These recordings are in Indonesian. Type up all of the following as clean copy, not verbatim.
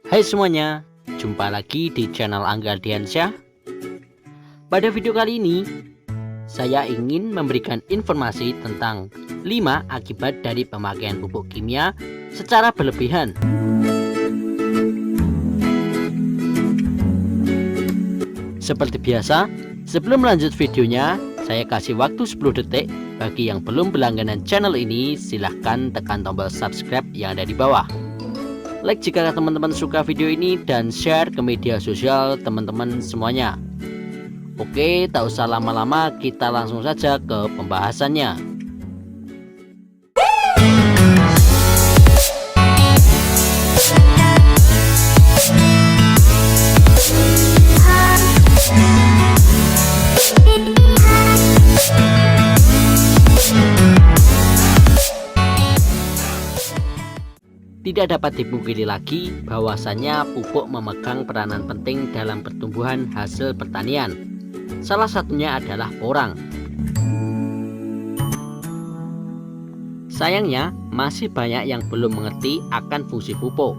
Hai semuanya, jumpa lagi di channel Angga Ardiansyah. Pada video kali ini, saya ingin memberikan informasi tentang 5 akibat dari pemakaian pupuk kimia secara berlebihan. Seperti biasa, sebelum lanjut videonya, saya kasih waktu 10 detik. Bagi yang belum berlangganan channel ini, silahkan tekan tombol subscribe yang ada di bawah. Like jika teman-teman suka video ini dan share ke media sosial teman-teman semuanya. Oke, tak usah lama-lama, kita langsung saja ke pembahasannya. Tidak dapat dipungkiri lagi bahwasannya pupuk memegang peranan penting dalam pertumbuhan hasil pertanian. Salah satunya adalah porang. Sayangnya, masih banyak yang belum mengerti akan fungsi pupuk.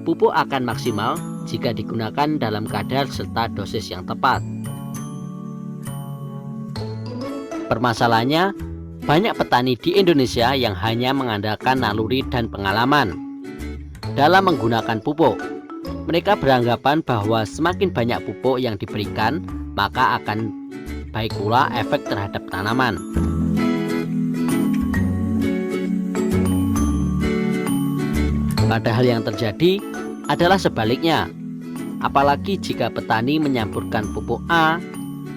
Pupuk akan maksimal jika digunakan dalam kadar serta dosis yang tepat. Permasalahannya, banyak petani di Indonesia yang hanya mengandalkan naluri dan pengalaman dalam menggunakan pupuk. Mereka beranggapan bahwa semakin banyak pupuk yang diberikan, maka akan baik pula efek terhadap tanaman. Padahal yang terjadi adalah sebaliknya. Apalagi jika petani menyampurkan pupuk A,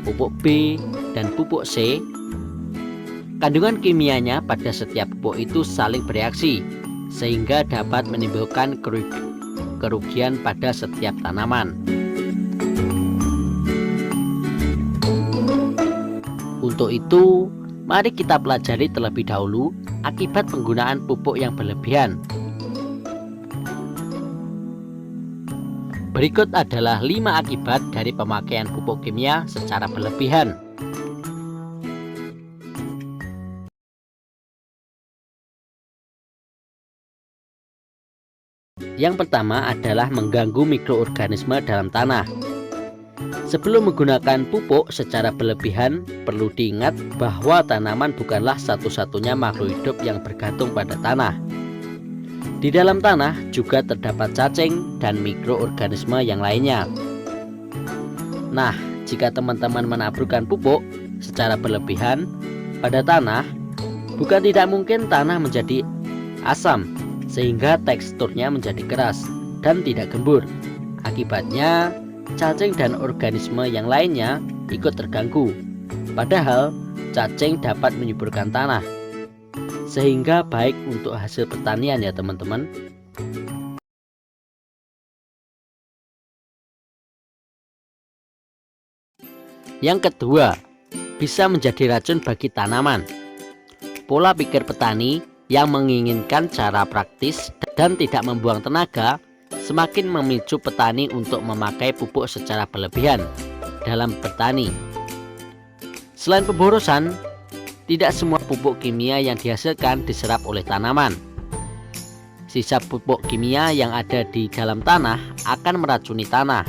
pupuk B, dan pupuk C, kandungan kimianya pada setiap pupuk itu saling bereaksi, sehingga dapat menimbulkan kerugian pada setiap tanaman. Untuk itu, mari kita pelajari terlebih dahulu akibat penggunaan pupuk yang berlebihan. Berikut adalah 5 akibat dari pemakaian pupuk kimia secara berlebihan. Yang pertama adalah mengganggu mikroorganisme dalam tanah. Sebelum menggunakan pupuk secara berlebihan, perlu diingat bahwa tanaman bukanlah satu-satunya makhluk hidup yang bergantung pada tanah. Di dalam tanah juga terdapat cacing dan mikroorganisme yang lainnya. Nah, jika teman-teman menaburkan pupuk secara berlebihan pada tanah, bukan tidak mungkin tanah menjadi asam, sehingga teksturnya menjadi keras dan tidak gembur. Akibatnya, cacing dan organisme yang lainnya ikut terganggu. Padahal, cacing dapat menyuburkan tanah, sehingga baik untuk hasil pertanian ya teman-teman. Yang kedua, bisa menjadi racun bagi tanaman. Pola pikir petani yang menginginkan cara praktis dan tidak membuang tenaga semakin memicu petani untuk memakai pupuk secara berlebihan dalam bertani. Selain pemborosan, tidak semua pupuk kimia yang dihasilkan diserap oleh tanaman. Sisa pupuk kimia yang ada di dalam tanah akan meracuni tanah.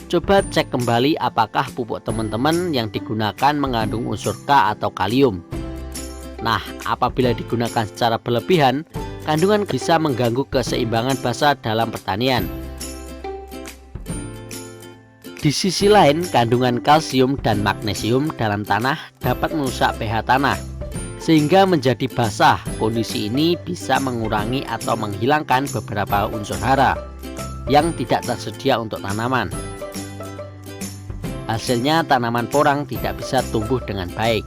Coba cek kembali apakah pupuk teman-teman yang digunakan mengandung unsur K atau kalium. Nah, apabila digunakan secara berlebihan, kandungan bisa mengganggu keseimbangan basa dalam pertanian. Di sisi lain, kandungan kalsium dan magnesium dalam tanah dapat merusak pH tanah, sehingga menjadi basah. Kondisi ini bisa mengurangi atau menghilangkan beberapa unsur hara yang tidak tersedia untuk tanaman. Hasilnya, tanaman porang tidak bisa tumbuh dengan baik.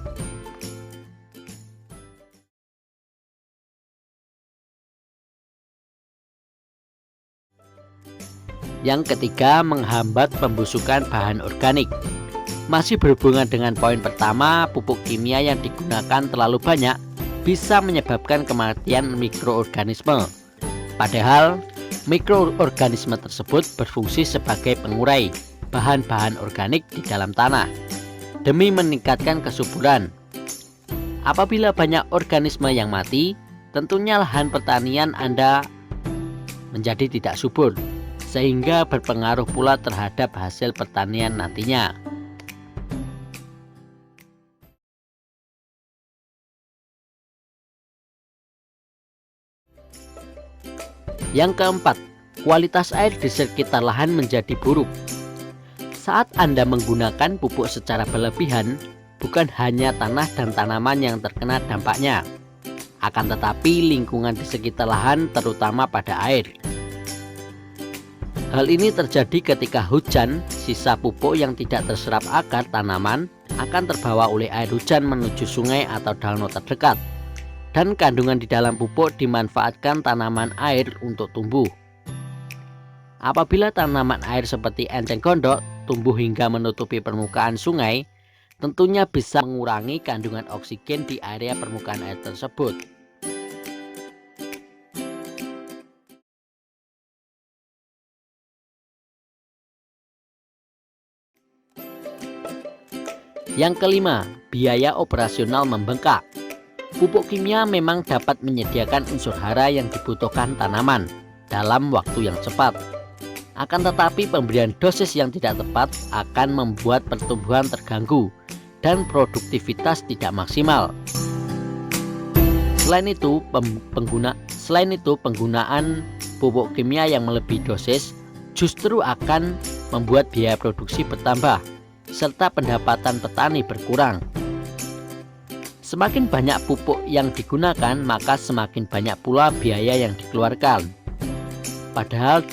Yang ketiga, menghambat pembusukan bahan organik. Masih berhubungan dengan poin pertama, pupuk kimia yang digunakan terlalu banyak bisa menyebabkan kematian mikroorganisme. Padahal, mikroorganisme tersebut berfungsi sebagai pengurai bahan-bahan organik di dalam tanah demi meningkatkan kesuburan. Apabila banyak organisme yang mati, tentunya lahan pertanian Anda menjadi tidak subur, sehingga berpengaruh pula terhadap hasil pertanian nantinya. Yang keempat, kualitas air di sekitar lahan menjadi buruk. Saat Anda menggunakan pupuk secara berlebihan, bukan hanya tanah dan tanaman yang terkena dampaknya, akan tetapi lingkungan di sekitar lahan, terutama pada air. Hal ini terjadi ketika hujan, sisa pupuk yang tidak terserap akar tanaman akan terbawa oleh air hujan menuju sungai atau danau terdekat, dan kandungan di dalam pupuk dimanfaatkan tanaman air untuk tumbuh. Apabila tanaman air seperti enceng gondok tumbuh hingga menutupi permukaan sungai, tentunya bisa mengurangi kandungan oksigen di area permukaan air tersebut. Yang kelima, biaya operasional membengkak. Pupuk kimia memang dapat menyediakan unsur hara yang dibutuhkan tanaman dalam waktu yang cepat. Akan tetapi pemberian dosis yang tidak tepat akan membuat pertumbuhan terganggu dan produktivitas tidak maksimal. Selain itu, penggunaan pupuk kimia yang melebihi dosis justru akan membuat biaya produksi bertambah serta pendapatan petani berkurang. Semakin banyak pupuk yang digunakan, maka semakin banyak pula biaya yang dikeluarkan. Padahal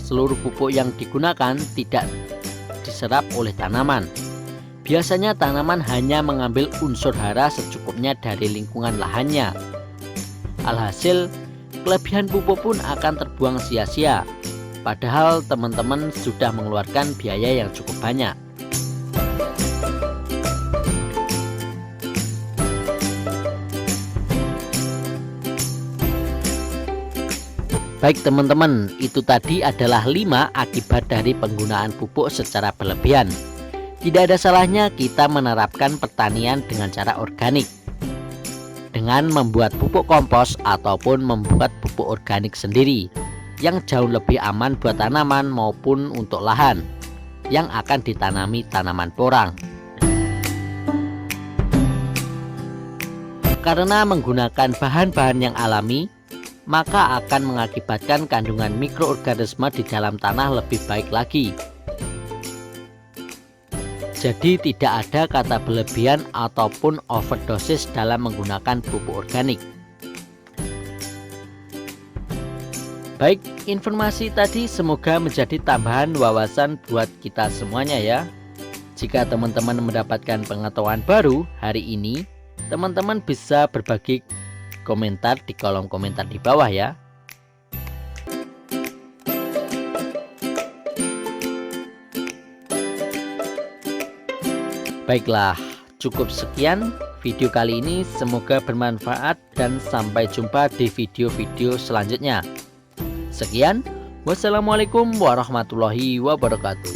seluruh pupuk yang digunakan tidak diserap oleh tanaman. Biasanya tanaman hanya mengambil unsur hara secukupnya dari lingkungan lahannya. Alhasil, kelebihan pupuk pun akan terbuang sia-sia. Padahal teman-teman sudah mengeluarkan biaya yang cukup banyak. Baik teman-teman, itu tadi adalah 5 akibat dari penggunaan pupuk secara berlebihan. Tidak ada salahnya kita menerapkan pertanian dengan cara organik, dengan membuat pupuk kompos ataupun membuat pupuk organik sendiri, yang jauh lebih aman buat tanaman maupun untuk lahan yang akan ditanami tanaman porang. Karena menggunakan bahan-bahan yang alami, maka akan mengakibatkan kandungan mikroorganisme di dalam tanah lebih baik lagi. Jadi tidak ada kata berlebihan ataupun overdosis dalam menggunakan pupuk organik. Baik, informasi tadi semoga menjadi tambahan wawasan buat kita semuanya ya. Jika teman-teman mendapatkan pengetahuan baru hari ini, teman-teman bisa berbagi komentar di kolom komentar di bawah ya. Baiklah, cukup sekian video kali ini, semoga bermanfaat dan sampai jumpa di video-video selanjutnya. Sekian, wassalamualaikum warahmatullahi wabarakatuh.